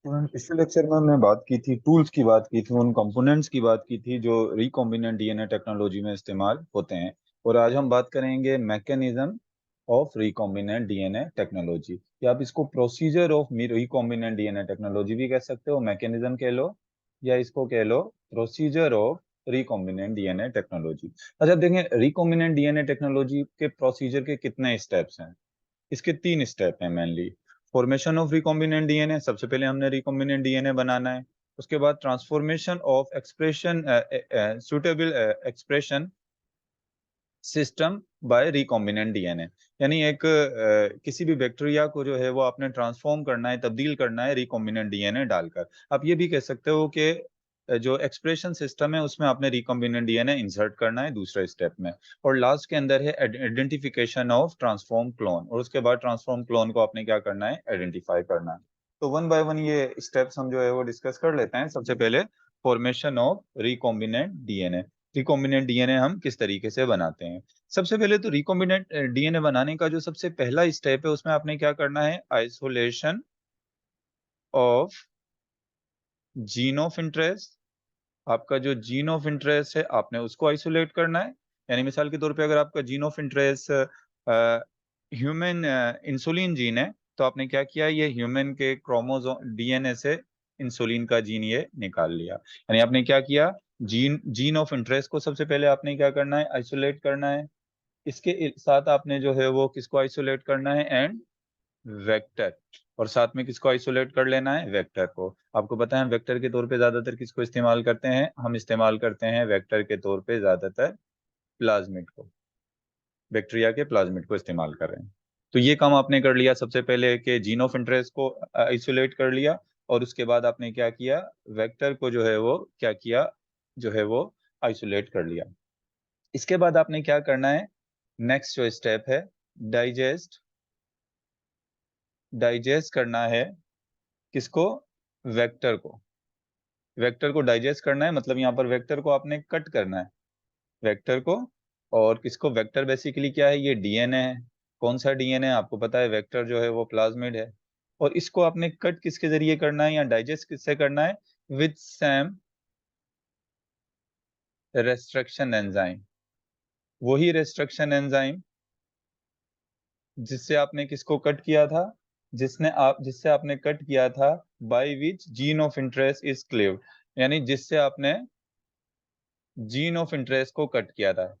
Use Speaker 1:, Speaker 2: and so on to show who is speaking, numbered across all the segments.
Speaker 1: Student, पिछले lecture में हमने बात की थी, टूल्स की बात की थी, उन कंपोनेंट्स की बात की थी जो रिकॉम्बिनेंट डीएनए टेक्नोलॉजी में इस्तेमाल होते हैं। और आज हम बात करेंगे mechanism of recombinant DNA technology, या आप इसको procedure of recombinant DNA technology भी कह सकते हो, मैकेनिज्म कह लो, या इसको कह लो procedure of recombinant DNA technology. अच्छा देखें, रिकॉम्बिनेंट डीएनए टेक्नोलॉजी के प्रोसीजर के कितने स्टेप्स हैं। इसके 3 स्टेप हैं mainly. Formation of recombinant DNA, सबसे पहले हमने रिकॉम्बिनेंट डीएनए बनाना है। उसके बाद transformation of expression, suitable expression system by recombinant DNA, यानी एक किसी भी बैक्टीरिया को जो है वो आपने ट्रांसफॉर्म करना है, तब्दील करना है रिकॉम्बिनेंट डीएनए डालकर। आप ये भी कह सकते हो कि जो एक्सप्रेशन सिस्टम है उसमें आपने रिकॉम्बिनेंट डीएनए इंसर्ट करना है दूसरे स्टेप में। और लास्ट के अंदर है आइडेंटिफिकेशन ऑफ ट्रांसफॉर्म क्लोन, और उसके बाद ट्रांसफॉर्म क्लोन को आपने क्या करना है, आइडेंटिफाई करना है। तो वन बाय वन ये स्टेप्स हम जो है वो डिस्कस कर लेते हैं। सबसे पहले formation of recombinant DNA. Recombinant DNA हम किस तरीके से बनाते हैं। सबसे पहले तो रिकॉम्बिनेंट डीएनए बनाने का जो सबसे पहला स्टेप है उसमें आपने क्या करना है, isolation of gene of interest. आपका जो जीन ऑफ इंटरेस्ट है आपने उसको आइसोलेट करना है। यानी मिसाल के तौर पे अगर आपका gene of interest human insulin gene है, तो आपने क्या किया, ये ह्यूमन के क्रोमोसोम डीएनए से इंसुलिन का जीन ये निकाल लिया। यानी आपने क्या किया, जीन ऑफ इंटरेस्ट को सबसे पहले आपने क्या करना है, आइसोलेट करना है। इसके साथ आपने जो है वो किसको आइसोलेट करना है, एंड वेक्टर। और साथ में किसको आइसोलेट कर लेना है, वेक्टर को। आपको पता है वेक्टर के तौर पे ज्यादातर किसको इस्तेमाल करते हैं, हम इस्तेमाल करते हैं वेक्टर के तौर पे ज्यादातर प्लाज्मिड को, बैक्टीरिया के प्लाज्मिड को इस्तेमाल कर रहे हैं। तो ये काम आपने कर लिया सबसे पहले कि जीन ऑफ इंटरेस्ट को आइसोलेट कर लिया। और उसके बाद आपने क्या किया, वेक्टर को जो है वो क्या किया, जो है वो आइसोलेट कर लिया। इसके बाद आपने क्या करना है, नेक्स्ट जो स्टेप है, डाइजेस्ट। डाइजेस्ट करना है किसको, वेक्टर को। वेक्टर को डाइजेस्ट करना है, मतलब यहाँ पर वेक्टर को आपने कट करना है, वेक्टर को। और किसको, वेक्टर बेसिकली क्या है, ये डीएनए है। कौन सा डीएनए, आपको पता है वेक्टर जो है वो प्लाज्मिड है। और इसको आपने कट किसके जरिए करना है या डाइजेस्ट किससे करना है, विद सैम रेस्ट्रक्शन एंजाइम। वही रेस्ट्रक्शन एंजाइम जिससे आपने किसको कट किया था, जिससे आपने कट किया था, by which gene of interest is cleaved, यानी जिससे आपने जीन ऑफ इंटरेस्ट को कट किया था।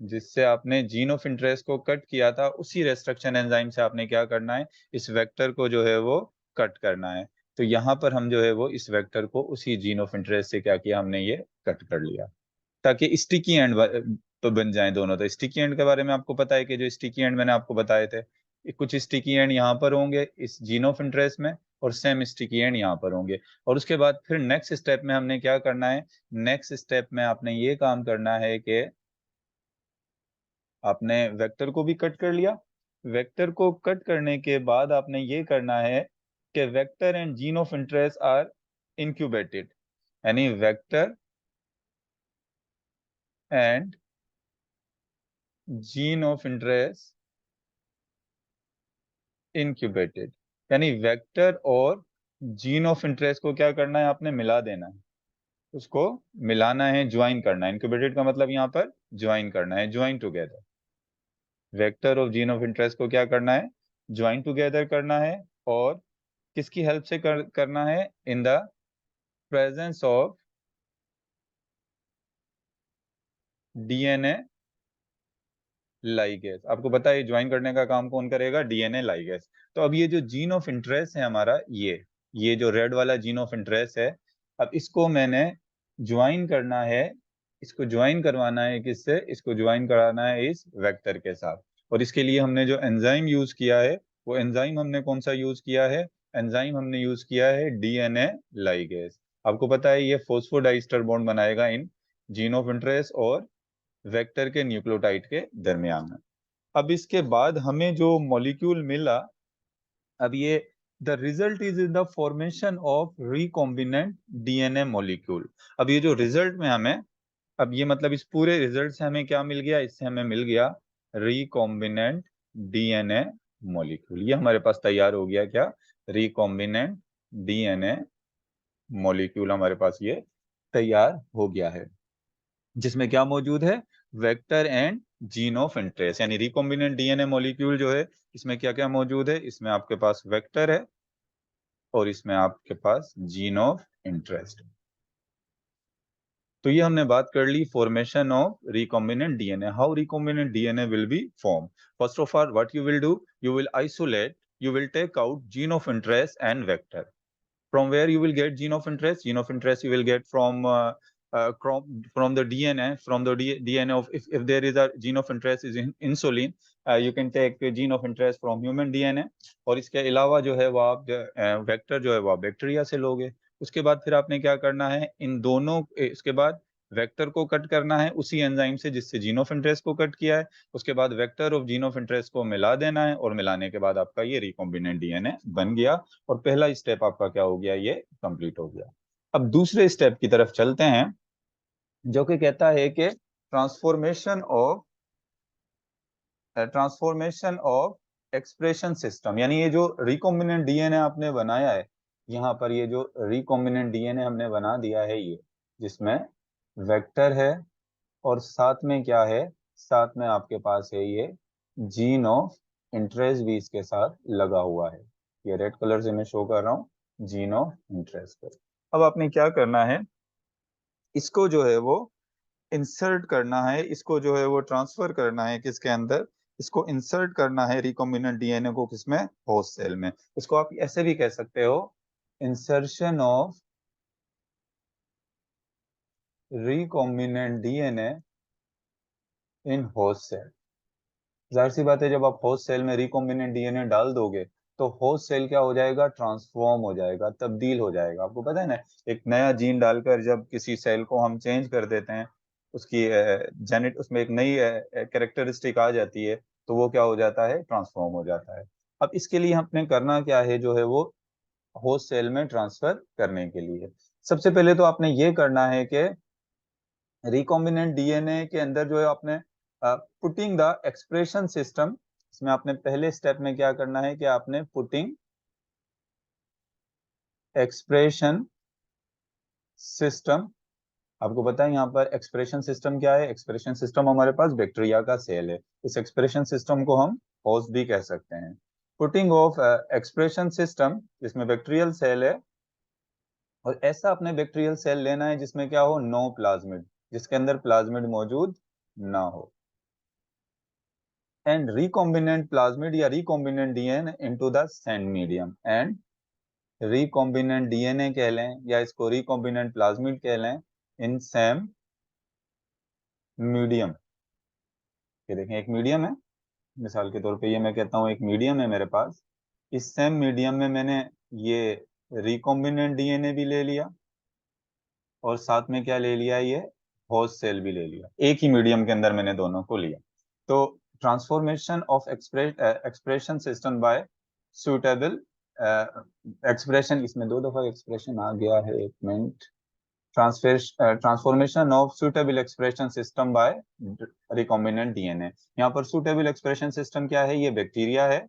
Speaker 1: जिससे आपने जीन ऑफ इंटरेस्ट को कट किया था, उसी रेस्ट्रक्शन एंजाइम से आपने क्या करना है, इस वेक्टर को जो है वो कट करना है। तो यहाँ पर हम जो है वो इस वेक्टर को उसी जीन ऑफ इंटरेस्ट से क्या किया, हमने ये कट कर लिया, ताकि स्टिकी एंड तो बन जाए दोनों। तो स्टिकी एंड के बारे में आपको पता है कि जो स्टिकी एंड मैंने आपको बताए थे, कुछ स्टिकी एंड यहाँ पर होंगे इस जीन ऑफ इंटरेस्ट में, और सेम स्टिकी एंड यहाँ पर होंगे। और उसके बाद फिर नेक्स्ट स्टेप में हमने क्या करना है, नेक्स्ट स्टेप में आपने ये काम करना है कि आपने वेक्टर को भी कट कर लिया। वेक्टर को कट करने के बाद आपने ये करना है कि vector and gene of interest are incubated, यानी vector and gene of interest incubated, यानी वेक्टर और जीन ऑफ इंटरेस्ट को क्या करना है, आपने मिला देना है, उसको मिलाना है, ज्वाइन करना है। इंक्यूबेटेड का मतलब यहाँ पर ज्वाइन करना है, ज्वाइन टुगेदर। वेक्टर और जीन ऑफ इंटरेस्ट को क्या करना है, ज्वाइन टुगेदर करना है। और किसकी हेल्प से करना है, in the presence of DNA ligase. आपको पता है ज्वाइन करने का काम कौन करेगा, डीएनए लाइगेज। तो अब ये जो जीन ऑफ इंटरेस्ट है हमारा, ये जो रेड वाला जीन ऑफ इंटरेस्ट है, अब इसको मैंने ज्वाइन करना है। इसको ज्वाइन करवाना है किससे, इसको ज्वाइन कराना है इस वेक्टर के साथ। और इसके लिए हमने जो एंजाइम यूज किया है, वो एंजाइम हमने कौन सा यूज किया है, एंजाइम हमने यूज किया है डीएनए लाइगेज। आपको पता है ये फॉस्फोडाइस्टर बॉन्ड बनाएगा इन जीन ऑफ इंटरेस्ट और वेक्टर के न्यूक्लियोटाइड के दरमियान में। अब इसके बाद हमें जो मॉलिक्यूल मिला, अब ये the result is in the formation of recombinant DNA molecule. अब ये जो रिजल्ट में हमें, अब ये मतलब इस पूरे रिजल्ट से हमें क्या मिल गया, इससे हमें मिल गया रिकॉम्बिनेंट डीएनए मॉलिक्यूल। ये हमारे पास तैयार हो गया क्या, रिकॉम्बिनेंट डीएनए मॉलिक्यूल हमारे पास ये तैयार हो गया है, जिसमें क्या मौजूद है, vector and gene of interest. यानी रिकॉम्बिनेंट डीएनए मॉलिक्यूल जो है, इसमें क्या क्या मौजूद है, इसमें आपके पास वेक्टर है और इसमें आपके पास जीन ऑफ इंटरेस्ट। तो ये हमने बात कर ली formation of recombinant DNA, how recombinant DNA will be form. First of all what you will do, you will isolate, you will take out gene of interest and vector. From where you will get gene of interest? Gene of interest you will get from the DNA, from the DNA of, if there is a gene of interest is insulin, you can take gene of interest from human DNA। और इसके अलावा जो है वो आप vector जो है वो आप बैक्टीरिया से लोगे। उसके बाद फिर आपने क्या करना है, इन दोनों, इसके बाद वेक्टर को कट करना है उसी एंजाइम से जिससे जीन ऑफ इंटरेस्ट को कट किया है। उसके बाद vector of gene of interest को मिला देना है और मिलाने के बाद आपका ये रिकॉम्बिनेंट डीएनए बन गया और पहला स्टेप आपका क्या हो गया, ये कंप्लीट हो गया। अब दूसरे स्टेप की तरफ चलते हैं, जो कि कहता है कि ट्रांसफॉर्मेशन ऑफ एक्सप्रेशन सिस्टम। यानी ये जो रिकॉम्बिनेंट डीएनए आपने बनाया है, यहाँ पर ये जो रिकॉम्बिनेंट डीएनए हमने बना दिया है, ये जिसमें वेक्टर है और साथ में क्या है, साथ में आपके पास है ये जीन ऑफ इंटरेस्ट भी इसके साथ लगा हुआ है। ये रेड कलर से मैं शो कर रहा हूँ, जीन ऑफ इंटरेस्ट। अब आपने क्या करना है, इसको जो है वो इंसर्ट करना है, इसको जो है वो ट्रांसफर करना है किसके अंदर, इसको इंसर्ट करना है रिकॉम्बिनेंट डीएनए को, किसमें, होस्ट सेल में। इसको आप ऐसे भी कह सकते हो, insertion of recombinant DNA in host cell. जाहिर सी बात है, जब आप होस्ट सेल में रिकॉम्बिनेंट डीएनए डाल दोगे तो होस्ट सेल क्या हो जाएगा, ट्रांसफॉर्म हो जाएगा, तब्दील हो जाएगा। आपको पता है ना, एक नया जीन डालकर जब किसी सेल को हम चेंज कर देते हैं, उसकी जेनेट उसमें एक नई कैरेक्टरिस्टिक आ जाती है, तो वो क्या हो जाता है, ट्रांसफॉर्म हो जाता है। अब इसके लिए हमने करना क्या है, जो है वो होस्ट सेल में ट्रांसफर करने के लिए सबसे पहले तो आपने ये करना है कि रिकॉम्बिनेंट डीएनए के अंदर जो है आपने पुटिंग द एक्सप्रेशन सिस्टम, इसमें आपने पहले स्टेप में क्या करना है कि आपने पुटिंग एक्सप्रेशन सिस्टम। आपको पता है यहाँ पर एक्सप्रेशन सिस्टम क्या है, एक्सप्रेशन सिस्टम हमारे पास बैक्टीरिया का सेल है, इस एक्सप्रेशन सिस्टम को हम होस्ट भी कह सकते हैं। पुटिंग ऑफ एक्सप्रेशन सिस्टम, जिसमें बैक्टीरियल सेल है, और ऐसा अपने बैक्टीरियल सेल लेना है जिसमें क्या हो, नो प्लाज्मिड, जिसके अंदर प्लाज्मिड मौजूद ना हो। एंड रिकॉम्बिनेंट प्लाज्मिड या recombinant DNA into the send medium. And recombinant DNA कह लें या इसको रिकॉम्बिनेंट प्लाज्मिड कह लें इन सेम मीडियम। ये देखें एक मीडियम है, मिसाल के तौर पे ये मैं कहता हूँ एक मीडियम है मेरे पास, इस सेम मीडियम में मैंने ये रिकॉम्बिनेंट डीएनए भी ले लिया और साथ में क्या ले लिया, ये होस्ट सेल भी ले लिया, एक ही मीडियम के अंदर मैंने दोनों को लिया। तो transformation of expression system bye suitable expression, इसमें दो दफा एक्सप्रेशन आ गया है, एक minute, transformation of suitable expression system by recombinant DNA. यहाँ पर सुटेबल एक्सप्रेशन सिस्टम क्या है, ये बैक्टीरिया है,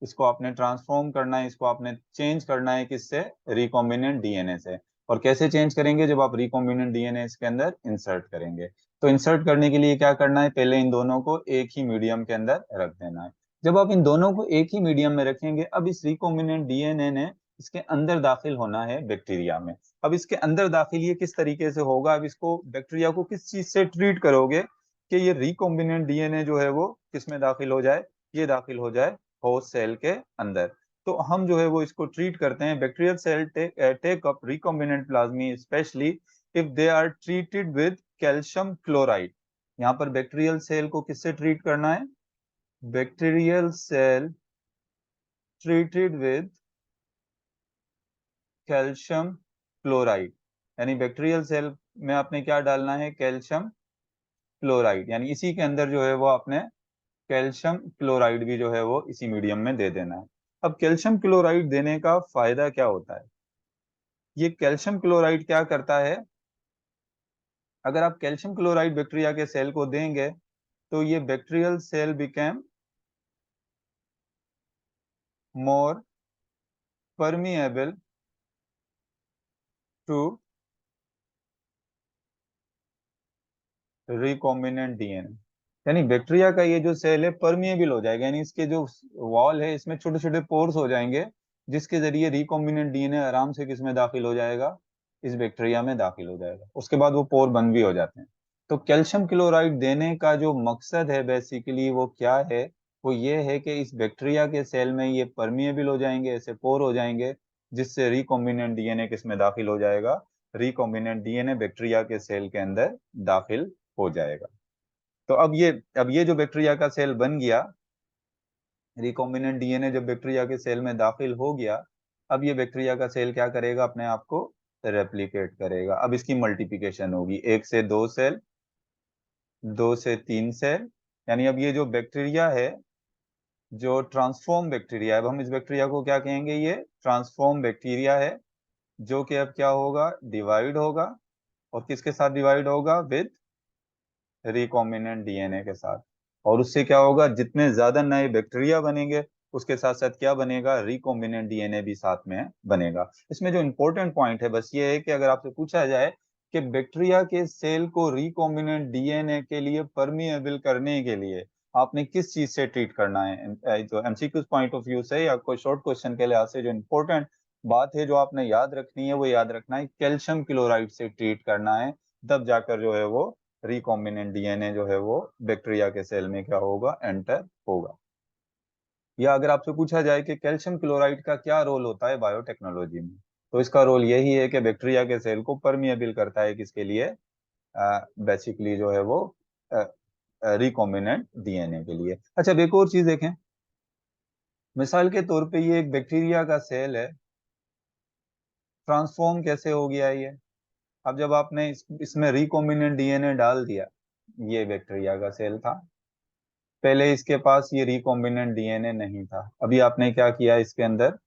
Speaker 1: इसको आपने ट्रांसफॉर्म करना है, इसको आपने चेंज करना है, किससे, रिकॉम्बिनेंट डीएनए से। और कैसे चेंज करेंगे, जब आप रिकॉम्बिनेंट डीएनए इसके अंदर इंसर्ट करेंगे। तो इंसर्ट करने के लिए क्या करना है, पहले इन दोनों को एक ही मीडियम के अंदर रख देना है। जब आप इन दोनों को एक ही मीडियम में रखेंगे, अब इस रिकॉम्बिनेंट डीएनए ने इसके अंदर दाखिल होना है बैक्टीरिया में। अब इसके अंदर दाखिल ये किस तरीके से होगा, अब इसको बैक्टीरिया को किस चीज से ट्रीट करोगे कि ये रिकॉम्बिनेंट डीएनए जो है वो किस में दाखिल हो जाए, ये दाखिल हो जाए होस्ट सेल के अंदर। तो हम जो है वो इसको ट्रीट करते हैं, bacterial cell take up recombinant plasmid specially if they are treated with calcium chloride. यहाँ पर बैक्टीरियल सेल को किससे ट्रीट करना है, bacterial cell treated with calcium chloride. यानी बैक्टीरियल सेल में आपने क्या डालना है, कैल्शियम क्लोराइड, यानी इसी के अंदर जो है वो आपने कैल्शियम क्लोराइड भी जो है वो इसी मीडियम में दे देना है। अब कैल्शियम क्लोराइड देने का फायदा क्या होता है, ये कैल्शियम क्लोराइड क्या करता है, अगर आप कैल्शियम क्लोराइड बैक्टीरिया के सेल को देंगे तो ये bacterial cell became more permeable to recombinant DNA. यानी बैक्टीरिया का ये जो सेल है परमिएबल हो जाएगा, यानी इसके जो वॉल है इसमें छोटे छोटे पोर्स हो जाएंगे, जिसके जरिए रिकॉम्बिनेंट डीएनए आराम से किसमें दाखिल हो जाएगा, इस बैक्टीरिया में दाखिल हो जाएगा। उसके बाद वो पोर बंद भी हो जाते हैं। तो कैल्शियम क्लोराइड देने का जो मकसद है बेसिकली वो क्या है, वो ये है कि इस बैक्टीरिया के सेल में ये परमिएबल हो जाएंगे, ऐसे पोर हो जाएंगे, जिससे रिकॉम्बिनेंट डीएनए किसमें दाखिल हो जाएगा, रिकॉम्बिनेंट डीएनए बैक्टीरिया के सेल के अंदर दाखिल हो जाएगा। तो अब ये जो बैक्टीरिया का सेल बन गया, रिकॉम्बिनेंट डीएनए जब बैक्टीरिया के सेल में दाखिल हो गया, अब ये बैक्टीरिया का सेल क्या करेगा, अपने आप को रेप्लिकेट करेगा। अब इसकी मल्टीप्लिकेशन होगी, 1 से 2 सेल, 2 से 3 सेल। यानी अब ये जो बैक्टीरिया है, जो ट्रांसफॉर्म बैक्टीरिया है, अब हम इस बैक्टीरिया को क्या कहेंगे, ये ट्रांसफॉर्म बैक्टीरिया है, जो कि अब क्या होगा, डिवाइड होगा। और किसके साथ डिवाइड होगा, विद रिकॉम्बिनेंट डीएनए के साथ। और उससे क्या होगा, जितने ज्यादा नए बैक्टीरिया बनेंगे, उसके साथ साथ क्या बनेगा, रिकॉम्बिनेंट डीएनए भी साथ में बनेगा। इसमें जो इंपॉर्टेंट पॉइंट है बस ये है कि अगर आपसे पूछा जाए कि बैक्टीरिया के सेल को रिकॉम्बिनेंट डीएनए के लिए परमिएबल करने के लिए आपने किस चीज से ट्रीट करना है, जो एमसीक्यू पॉइंट ऑफ व्यू से या कोई शॉर्ट क्वेश्चन के लिहाज से जो इंपॉर्टेंट बात है जो आपने याद रखनी है, वो याद रखना है कैल्शियम क्लोराइड से ट्रीट करना है। तब जाकर जो है वो रिकॉम्बिनेंट डीएनए जो है वो बैक्टीरिया के सेल में क्या होगा, एंटर होगा। या अगर आपसे पूछा जाए कि कैल्शियम क्लोराइड का क्या रोल होता है बायोटेक्नोलॉजी में, तो इसका रोल यही है कि बैक्टीरिया के सेल को परमिएबल करता है, किसके लिए, बेसिकली जो है वो रिकॉम्बिनेंट डीएनए के लिए। अच्छा, अब एक और चीज देखें, मिसाल के तौर पे ये एक बैक्टीरिया का सेल है, ट्रांसफॉर्म कैसे हो गया ये। अब जब आपने इसमें रिकॉम्बिनेंट डीएनए डाल दिया, ये बैक्टीरिया का सेल था, पहले इसके पास ये रिकॉम्बिनेंट डीएनए नहीं था, अभी आपने क्या किया, इसके अंदर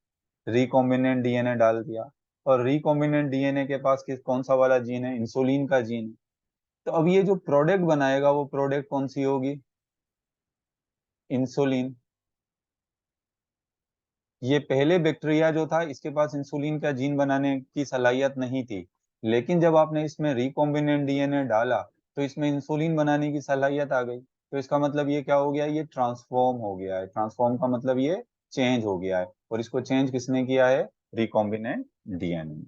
Speaker 1: रिकॉम्बिनेंट डीएनए डाल दिया। और रिकॉम्बिनेंट डीएनए के पास कौन सा वाला जीन है, इंसुलिन का जीन। तो अब ये जो प्रोडक्ट बनाएगा वो प्रोडक्ट कौन सी होगी, इंसुलिन। ये पहले बैक्टीरिया जो था इसके पास इंसुलिन का जीन बनाने की सलाहियत नहीं थी, लेकिन जब आपने इसमें रिकॉम्बिनेंट डीएनए डाला तो इसमें इंसुलिन बनाने की सलाहियत आ गई। तो इसका मतलब ये क्या हो गया, ये ट्रांसफॉर्म हो गया है। ट्रांसफॉर्म का मतलब ये चेंज हो गया है, और इसको चेंज किसने किया है, रिकॉम्बिनेंट डीएनए।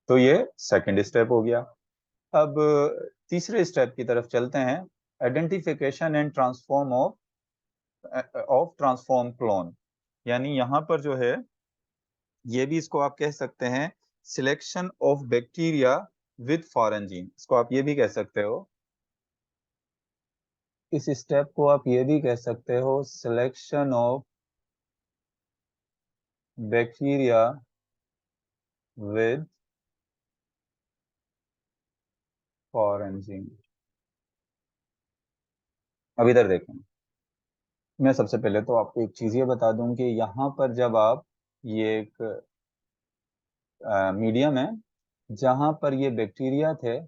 Speaker 1: तो ये सेकंड स्टेप हो गया। अब तीसरे स्टेप की तरफ चलते हैं, identification and transform of transform clone. यानी यहाँ पर जो है, ये भी इसको आप कह सकते हैं selection of bacteria with foreign gene, इसको आप ये भी कह सकते हो, इस स्टेप को आप ये भी कह सकते हो selection of bacteria with foreign gene. अब इधर देखें, मैं सबसे पहले तो आपको एक चीज ये बता दूं कि यहाँ पर जब आप, ये एक मीडियम है जहां पर ये बैक्टीरिया थे,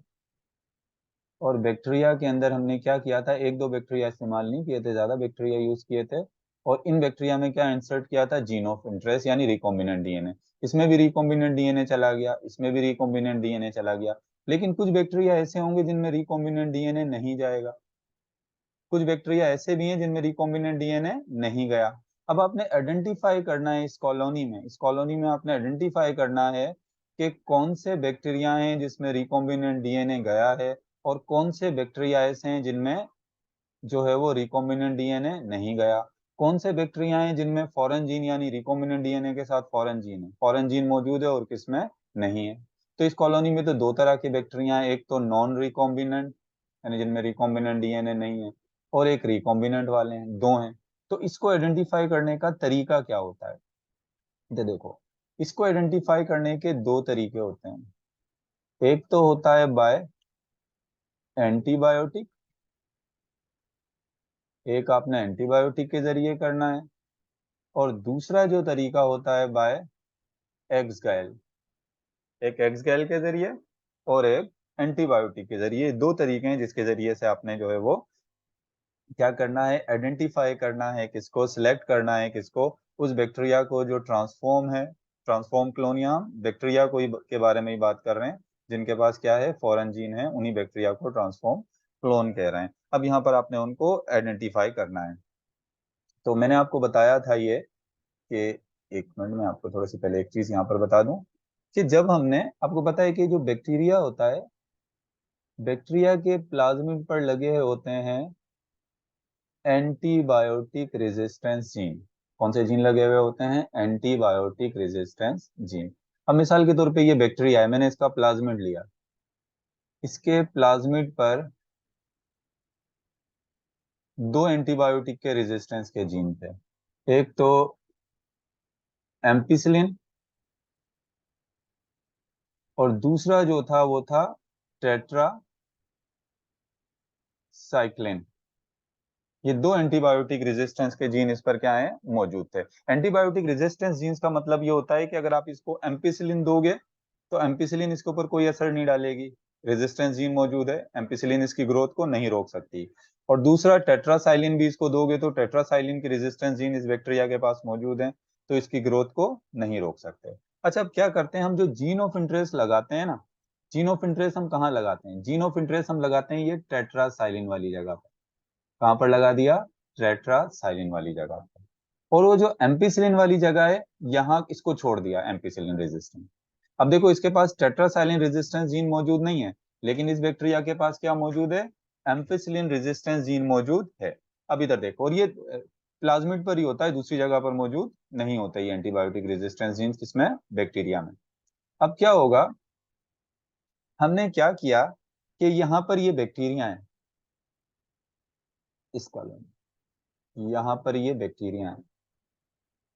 Speaker 1: और बैक्टीरिया के अंदर हमने क्या किया था, एक दो बैक्टीरिया इस्तेमाल नहीं किए थे, ज्यादा बैक्टीरिया यूज किए थे। और इन बैक्टीरिया में क्या इंसर्ट किया था, जीन ऑफ इंटरेस्ट यानी रिकॉम्बिनेंट डीएनए। इसमें भी रिकॉम्बिनेंट डीएनए चला गया, इसमें भी रिकॉम्बिनेंट डीएनए चला गया। लेकिन कुछ बैक्टीरिया ऐसे होंगे जिनमें रिकॉम्बिनेंट डीएनए नहीं जाएगा, कुछ बैक्टीरिया ऐसे भी हैं जिनमें रिकॉम्बिनेंट डीएनए नहीं गया। अब आपने आइडेंटिफाई करना है, इस कॉलोनी में आपने आइडेंटिफाई करना है कि कौन से बैक्टीरिया हैं जिसमें रिकॉम्बिनेंट डीएनए गया है, और कौन से बैक्टीरिया ऐसे हैं जिनमें जो है वो रिकॉम्बिनेंट डीएनए नहीं गया। कौन से बैक्टीरिया हैं जिनमें फॉरेन जीन यानी रिकॉम्बिनेंट डीएनए के साथ फॉरेन जीन है, फॉरेन जीन मौजूद है और किसमें नहीं है। तो इस कॉलोनी में तो दो तरह की बैक्टीरिया हैं, एक तो नॉन रिकॉम्बिनेंट यानी जिनमें रिकॉम्बिनेंट डीएनए नहीं है, और एक रिकॉम्बिनेंट वाले हैं, दो हैं। तो इसको आइडेंटिफाई करने का तरीका क्या होता है, तो देखो, इसको आइडेंटिफाई करने के दो तरीके होते हैं। एक तो होता है बाय एंटीबायोटिक, एक आपने एंटीबायोटिक के जरिए करना है, और दूसरा जो तरीका होता है बाय एक्सगैल, एक एक्सगैल के जरिए और एक एंटीबायोटिक के जरिए। दो तरीके हैं जिसके जरिए से आपने जो है वो क्या करना है, आइडेंटिफाई करना है किसको, सिलेक्ट करना है किसको, उस बैक्टीरिया को जो ट्रांसफॉर्म है, ट्रांसफॉर्म क्लोन, यहाँ बैक्टीरिया को ही के बारे में ही बात कर रहे हैं जिनके पास क्या है, फॉरेन जीन है, उन्हीं बैक्टीरिया को ट्रांसफॉर्म क्लोन कह रहे हैं। अब यहाँ पर आपने उनको आइडेंटिफाई करना है। तो मैंने आपको बताया था ये कि, एक मिनट में आपको थोड़ी सी पहले एक चीज यहाँ पर बता दूं कि जब हमने आपको पता है कि जो बैक्टीरिया होता है, बैक्टीरिया के प्लाज्मिड पर लगे होते हैं एंटीबायोटिक रेजिस्टेंस जीन। कौन से जीन लगे हुए होते हैं? Antibiotic resistance gene. अब मिसाल के तौर पे ये बैक्टीरिया है, मैंने इसका प्लाज्मिड लिया, इसके प्लाज्मिड पर दो एंटीबायोटिक के रेजिस्टेंस के जीन थे। एक तो एम्पिसिलिन और दूसरा जो था वो था टेट्रा साइक्लिन। ये दो एंटीबायोटिक रेजिस्टेंस के जीन इस पर क्या है, मौजूद थे। एंटीबायोटिक रेजिस्टेंस जीन्स का मतलब ये होता है कि अगर आप इसको एम्पिसिलिन दोगे तो एम्पिसिलिन इसके ऊपर कोई असर नहीं डालेगी, रेजिस्टेंस जीन मौजूद है, एम्पिसिलिन इसकी ग्रोथ को नहीं रोक सकती। और दूसरा टेट्रासाइलिन भी इसको दोगे तो टेट्रासाइलिन की रेजिस्टेंस जीन इस बैक्टीरिया के पास मौजूद है, तो इसकी ग्रोथ को नहीं रोक सकते। अच्छा, अब क्या करते हैं हम, जो जीन ऑफ इंटरेस्ट लगाते हैं ना, जीन ऑफ इंटरेस्ट हम कहाँ लगाते हैं? जीन ऑफ इंटरेस्ट हम लगाते हैं ये टेट्रासाइलिन वाली जगह पर। कहां पर लगा दिया? टेट्रासाइलिन वाली जगह पर। और वो जो एम्पिसिलिन वाली जगह है, यहाँ इसको छोड़ दिया, एम्पिसिलिन रेजिस्टेंस। अब देखो इसके पास टेट्रासाइलिन रेजिस्टेंस जीन मौजूद नहीं है, लेकिन इस बैक्टीरिया के पास क्या मौजूद है? एम्पिसिलिन रेजिस्टेंस जीन मौजूद है। अब इधर देखो, और ये प्लाज्मिड पर ही होता है, दूसरी जगह पर मौजूद नहीं होता ये एंटीबायोटिक रेजिस्टेंस जीन, किसमें? बैक्टीरिया में। अब क्या होगा, हमने क्या किया कि यहाँ पर ये बैक्टीरिया है, इस कॉलम में यहाँ पर ये बैक्टीरिया है।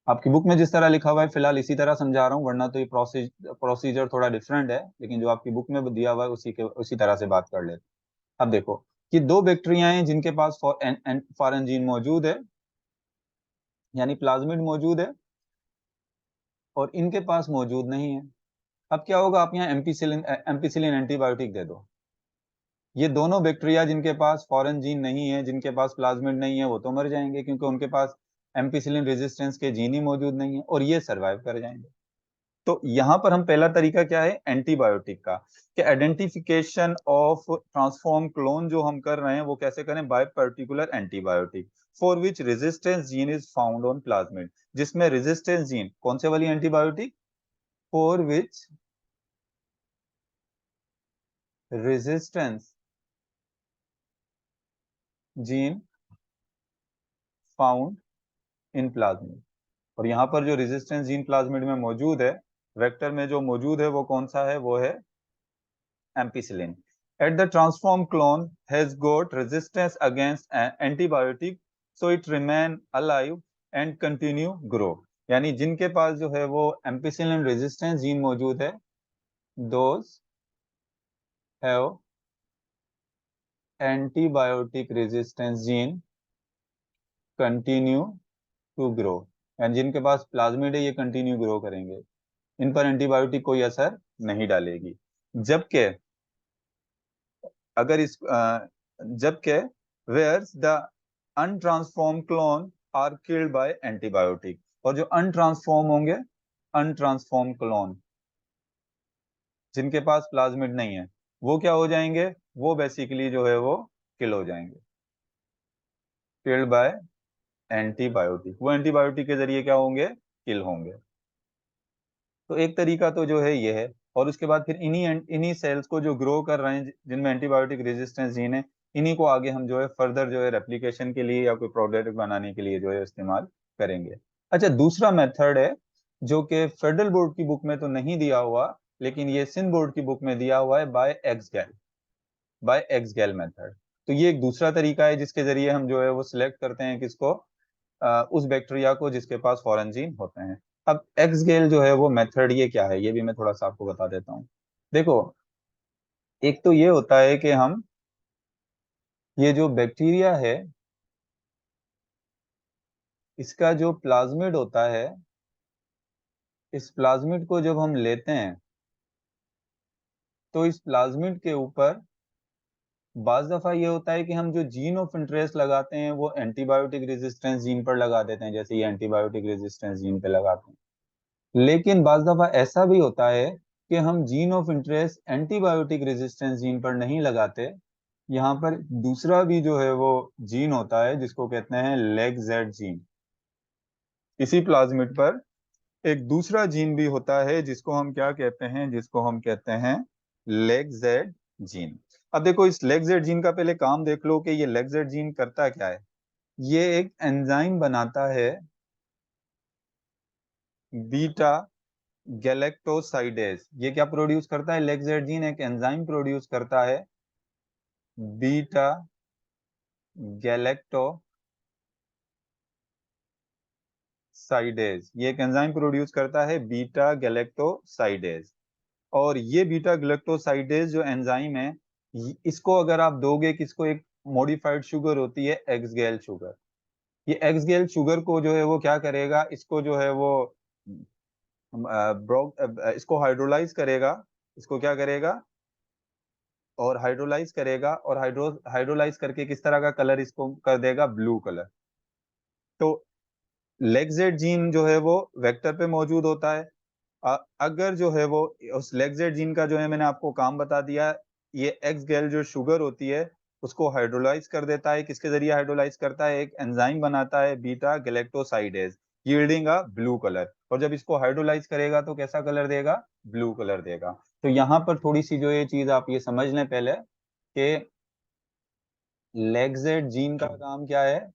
Speaker 1: आपकी बुक में जिस तरह लिखा हुआ है फिलहाल इसी तरह समझा रहा हूँ, वरना तो ये प्रोसीजर थोड़ा डिफरेंट है, लेकिन जो आपकी बुक में दिया हुआ है उसी तरह से बात कर लेते हैं। अब देखो कि दो बैक्टीरिया हैं जिनके पास फॉरेन जीन मौजूद है, यानी प्लाज्मिड मौजूद है, और इनके पास मौजूद नहीं है। अब क्या होगा, आप यहाँ एम्पिसिलिन एंटीबायोटिक दे दो, ये दोनों बैक्टीरिया जिनके पास फॉरेन जीन नहीं है, जिनके पास प्लाज्मिड नहीं है, वो तो मर जाएंगे क्योंकि उनके पास एम्पिसिलिन रेजिस्टेंस के जीन ही मौजूद नहीं है, और ये सर्वाइव कर जाएंगे। तो यहां पर हम पहला तरीका क्या है एंटीबायोटिक का, कि आइडेंटिफिकेशन ऑफ ट्रांसफॉर्म क्लोन जो हम कर रहे हैं वो कैसे करें? By particular antibiotic for which resistance gene is found on plasmid, जिसमें रेजिस्टेंस जीन, कौन से वाली antibiotic? For which resistance gene found in plasmid. और यहाँ पर जो रेजिस्टेंस जीन प्लाज्मिड में मौजूद है, वेक्टर में जो मौजूद है, वो कौन सा है? वो है ampicillin. At the transformed clone has got resistance against an antibiotic, so it remain alive and continue grow. यानी जिनके पास जो है वो एम्पिसिलिन रेजिस्टेंस जीन मौजूद है, those have antibiotic resistance gene continue to grow. यानी जिनके पास प्लाज्मिड है ये कंटिन्यू ग्रो करेंगे, इन पर एंटीबायोटिक कोई असर नहीं डालेगी। जबकि अगर इस जबकि where the untransform clone are killed by antibiotic, और जो अनट्रांसफॉर्म होंगे, अनट्रांसफॉर्म क्लोन जिनके पास प्लाज्मिड नहीं है, वो क्या हो जाएंगे? वो बेसिकली जो है वो किल हो जाएंगे, किल्ड बाय एंटीबायोटिक। वो एंटीबायोटिक के जरिए क्या होंगे? किल होंगे। तो एक तरीका तो जो है ये है, और उसके बाद फिर इन्हीं इन्हीं सेल्स को जो ग्रो कर रहे हैं जिनमें एंटीबायोटिक रेजिस्टेंस जीन है, इन्हीं को आगे हम जो है फर्दर जो है रेप्लिकेशन के लिए या कोई प्रोडक्ट बनाने के लिए जो है इस्तेमाल करेंगे। अच्छा, दूसरा मेथड है जो कि फेडरल बोर्ड की बुक में तो नहीं दिया हुआ, लेकिन ये सिंध बोर्ड की बुक में दिया हुआ है, बाय एक्सगेल, बाय एक्सगेल मेथड। तो ये एक दूसरा तरीका है जिसके जरिए हम जो है वो सिलेक्ट करते हैं किसको? उस बैक्टीरिया को जिसके पास फॉरेन जीन होते हैं। अब एक्सगेल जो है वो मेथड ये क्या है, ये भी मैं थोड़ा सा आपको बता देता हूँ। देखो, एक तो ये होता है कि हम ये जो बैक्टीरिया है, इसका जो प्लाज्मिड होता है, इस प्लाज्मिड को जब हम लेते हैं तो इस प्लाज्मिड के ऊपर बाज दफा ये होता है कि हम जो जीन ऑफ इंटरेस्ट लगाते हैं वो एंटीबायोटिक रेजिस्टेंस जीन पर लगा देते हैं, जैसे ये एंटीबायोटिक रेजिस्टेंस जीन पे लगाते हैं। लेकिन बाज दफा ऐसा भी होता है कि हम gene of interest antibiotic resistance gene पर नहीं लगाते। यहाँ पर दूसरा भी जो है वो जीन होता है जिसको कहते हैं लेग जेड जीन। इसी प्लाज्मिड पर एक दूसरा जीन भी होता है जिसको हम क्या कहते हैं, जिसको हम कहते हैं लेग जेड जीन। अब देखो इस लेग जेड जीन का पहले काम देख लो कि ये लेग जेड जीन करता क्या है। ये एक एंजाइम बनाता है बीटा गैलेक्टोसाइडेज। ये क्या प्रोड्यूस करता है, लेग जेड जीन एक एंजाइम प्रोड्यूस करता है बीटा गैलेक्टोसाइडेज। ये एक एंजाइम प्रोड्यूस करता है बीटा गैलेक्टोसाइडेज। और ये बीटा ग्लूकोसाइडेज जो एंजाइम है, इसको अगर आप दोगे, किसको, एक मॉडिफाइड शुगर होती है एक्सगेल शुगर। ये एक्सगेल शुगर को जो है वो क्या करेगा, इसको जो है वो इसको हाइड्रोलाइज करेगा। इसको क्या करेगा, और हाइड्रोलाइज करेगा, और हाइड्रोलाइज करके किस तरह का कलर इसको कर देगा, ब्लू कलर। तो लेगजेड जीन जो है वो वेक्टर पे मौजूद होता है। अगर जो है वो उस लेगजेड जीन का जो है, मैंने आपको काम बता दिया, ये एक्स गेल जो शुगर होती है उसको हाइड्रोलाइज कर देता है। किसके जरिए हाइड्रोलाइज करता है, एक एंजाइम बनाता है बीटा गैलेक्टोसाइडेज, यील्डिंग अ ब्लू कलर। और जब इसको हाइड्रोलाइज करेगा तो कैसा कलर देगा, ब्लू कलर देगा। तो यहाँ पर थोड़ी सी जो ये चीज आप ये समझ लें पहले कि लेगजेड जीन का काम क्या है।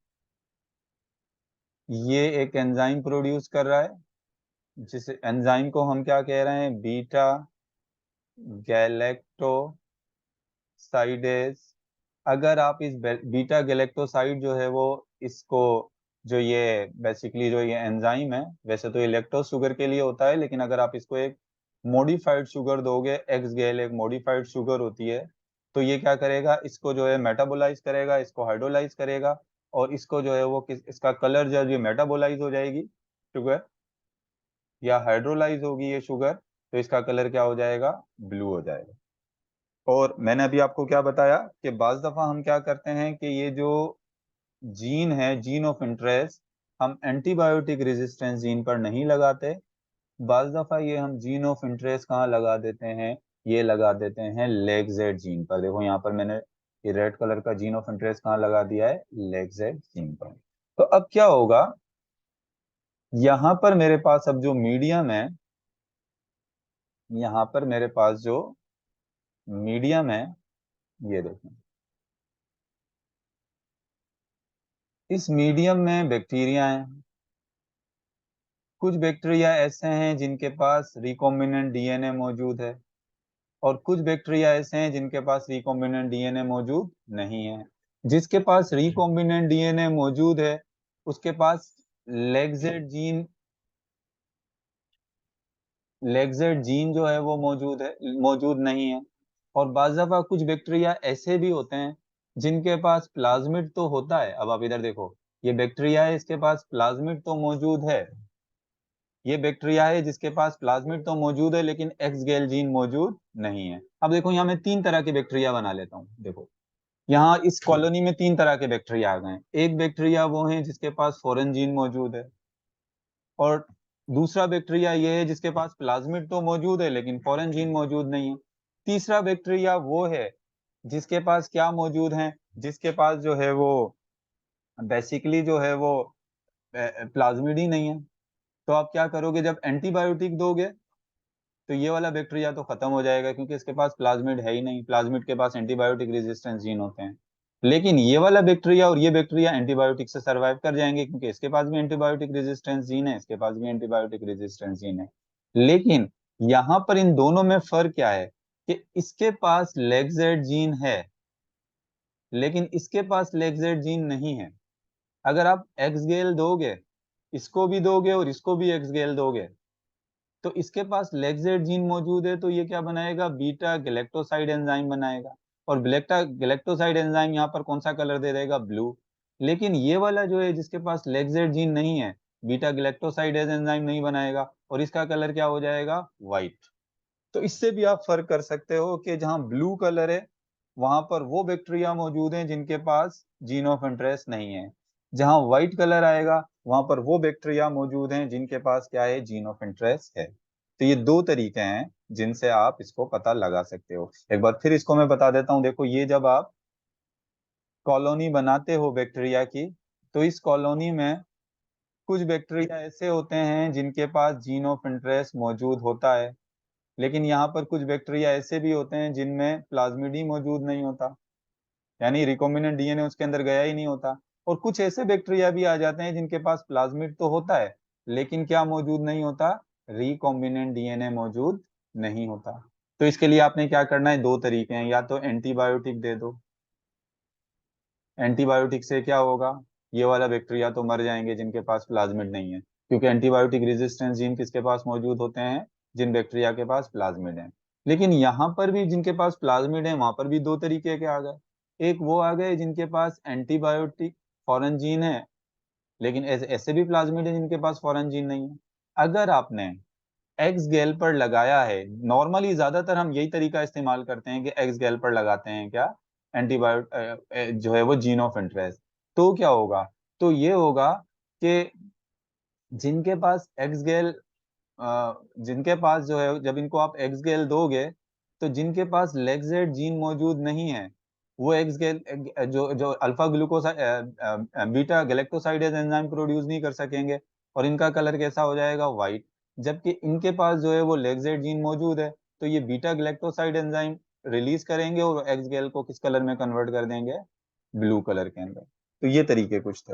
Speaker 1: ये एक एंजाइम प्रोड्यूस कर रहा है, जिस एंजाइम को हम क्या कह रहे हैं, बीटा गैलेक्टोसाइडेज। अगर आप इस बीटा गैलेक्टोसाइड जो है वो इसको, जो ये बेसिकली जो ये एंजाइम है, वैसे तो ये लैक्टोज शुगर के लिए होता है, लेकिन अगर आप इसको एक मॉडिफाइड शुगर दोगे, एक्स गेल एक मॉडिफाइड शुगर होती है, तो ये क्या करेगा, इसको जो है मेटाबोलाइज करेगा, इसको हाइड्रोलाइज करेगा। और इसको जो है वो इसका कलर जब ये मेटाबोलाइज हो जाएगी शुगर, या हाइड्रोलाइज होगी ये शुगर, तो इसका कलर क्या हो जाएगा, ब्लू हो जाएगा। और मैंने अभी आपको क्या बताया कि बाज दफा हम क्या करते हैं कि ये जो जीन है, जीन ऑफ इंटरेस्ट, हम एंटीबायोटिक रेजिस्टेंस जीन पर नहीं लगाते। बाज दफा ये हम जीन ऑफ इंटरेस्ट कहाँ लगा देते हैं, ये लगा देते हैं लेगजेड जीन पर। देखो यहाँ पर मैंने ये रेड कलर का जीन ऑफ इंटरेस्ट कहाँ लगा दिया है, लेगजेड जीन पर। तो अब क्या होगा, यहाँ पर मेरे पास अब जो मीडियम है, यहाँ पर मेरे पास जो मीडियम है, ये देखें, इस मीडियम में बैक्टीरिया हैं। कुछ बैक्टीरिया ऐसे हैं जिनके पास रिकॉम्बिनेंट डीएनए मौजूद है, और कुछ बैक्टीरिया ऐसे हैं जिनके पास रिकॉम्बिनेंट डीएनए मौजूद नहीं है। जिसके पास रिकॉम्बिनेंट डीएनए मौजूद है उसके पास लेगजेड जीन, लेगजेड जीन जो है वो मौजूद है, मौजूद नहीं है। और बाज़ दफा कुछ बैक्टीरिया ऐसे भी होते हैं जिनके पास प्लाज्मिड तो होता है। अब आप इधर देखो, ये बैक्टीरिया है, इसके पास प्लाज्मिड तो मौजूद है। ये बैक्टीरिया है जिसके पास प्लाज्मिड तो मौजूद है लेकिन एक्स गेल जीन मौजूद नहीं है। अब देखो यहाँ मैं तीन तरह के बैक्टीरिया बना लेता हूँ। देखो यहाँ इस कॉलोनी में तीन तरह के बैक्टीरिया आ गए हैं। एक बैक्टीरिया वो है जिसके पास फॉरेन जीन मौजूद है, और दूसरा बैक्टीरिया ये है जिसके पास प्लाज्मिड तो मौजूद है लेकिन फॉरेन जीन मौजूद नहीं है। तीसरा बैक्टीरिया वो है जिसके पास क्या मौजूद है, जिसके पास जो है वो बेसिकली जो है वो प्लाज्मिड ही नहीं है। तो आप क्या करोगे, जब एंटीबायोटिक दोगे तो ये वाला बैक्टीरिया तो खत्म हो जाएगा क्योंकि इसके पास प्लाज्मिड है ही नहीं। प्लाज्मिड के पास एंटीबायोटिक रेजिस्टेंस जीन होते हैं। लेकिन ये वाला बैक्टीरिया और ये बैक्टीरिया एंटीबायोटिक से सरवाइव कर जाएंगे क्योंकि इसके पास भी एंटीबायोटिक रेजिस्टेंस जीन है, इसके पास भी एंटीबायोटिक रेजिस्टेंस जीन है। लेकिन यहाँ पर इन दोनों में फर्क क्या है कि इसके पास लेगजेड जीन है लेकिन इसके पास लेगजेड जीन नहीं है। अगर आप एक्सगेल दोगे, इसको भी दोगे और इसको भी एक्सगेल दोगे, तो इसके पास लेगजेड जीन मौजूद है, तो ये क्या बनाएगा, बीटा गैलेक्टोसाइड एंजाइम बनाएगा। और ब्लैक्टा गैलेक्टोसाइड एंजाइम यहाँ पर कौन सा कलर दे देगा, ब्लू। लेकिन ये वाला जो है जिसके पास लेगजेड जीन नहीं है, बीटा गैलेक्टोसाइड एंजाइम नहीं बनाएगा, और इसका कलर क्या हो जाएगा, व्हाइट। तो इससे भी आप फर्क कर सकते हो कि जहाँ ब्लू कलर है वहां पर वो बैक्टीरिया मौजूद हैं जिनके पास जीन ऑफ इंटरेस्ट नहीं है। जहां व्हाइट कलर आएगा वहां पर वो बैक्टीरिया मौजूद हैं जिनके पास क्या है, जीन ऑफ इंटरेस्ट है। तो ये दो तरीके हैं जिनसे आप इसको पता लगा सकते हो। एक बार फिर इसको मैं बता देता हूँ। देखो, ये जब आप कॉलोनी बनाते हो बैक्टीरिया की, तो इस कॉलोनी में कुछ बैक्टीरिया ऐसे होते हैं जिनके पास जीन ऑफ इंटरेस्ट मौजूद होता है, लेकिन यहाँ पर कुछ बैक्टीरिया ऐसे भी होते हैं जिनमें प्लाज्मिड ही मौजूद नहीं होता, यानी रिकॉम्बिनेंट डीएनए उसके अंदर गया ही नहीं होता। और कुछ ऐसे बैक्टीरिया भी आ जाते हैं जिनके पास प्लाज्मिड तो होता है, लेकिन क्या मौजूद नहीं होता, रिकॉम्बिनेंट डीएनए मौजूद नहीं होता। तो इसके लिए आपने क्या करना है, दो तरीके हैं, या तो एंटीबायोटिक दे दो। एंटीबायोटिक से क्या होगा, ये वाला बैक्टीरिया तो मर जाएंगे जिनके पास प्लाज्मिड नहीं है, क्योंकि एंटीबायोटिक रेजिस्टेंस जीन किसके पास मौजूद होते हैं, जिन बैक्टीरिया के पास प्लाज्मिड है। लेकिन यहाँ पर भी जिनके पास प्लाज्मिड है वहां पर भी दो तरीके के आ गए। एक वो आ गए जिनके पास एंटीबायोटिक फॉरेन जीन है, लेकिन ऐसे ऐसे भी प्लाज्मिड है जिनके पास फॉरेन जीन नहीं है। अगर आपने एक्स गेल पर लगाया है, नॉर्मली ज्यादातर हम यही तरीका इस्तेमाल करते हैं कि एक्स गेल पर लगाते हैं क्या, एंटीबायोटिक जो है वो जीन ऑफ इंटरेस्ट। तो क्या होगा, तो ये होगा कि जिनके पास एक्स गेल जिनके पास जो है, जब इनको आप एक्स गेल दोगे, तो जिनके पास लेगजेड जीन मौजूद नहीं है, वो एक्स गेल जो जो alpha glucoside beta galactosidase enzyme produce नहीं कर सकेंगे, और इनका कलर कैसा हो जाएगा, व्हाइट। जबकि इनके पास जो है वो लेगजेड जीन मौजूद है, तो ये बीटा गैलेक्टोसाइड एंजाइम रिलीज करेंगे और एक्स गेल को किस कलर में कन्वर्ट कर देंगे, ब्लू कलर के अंदर। तो ये तरीके कुछ थे।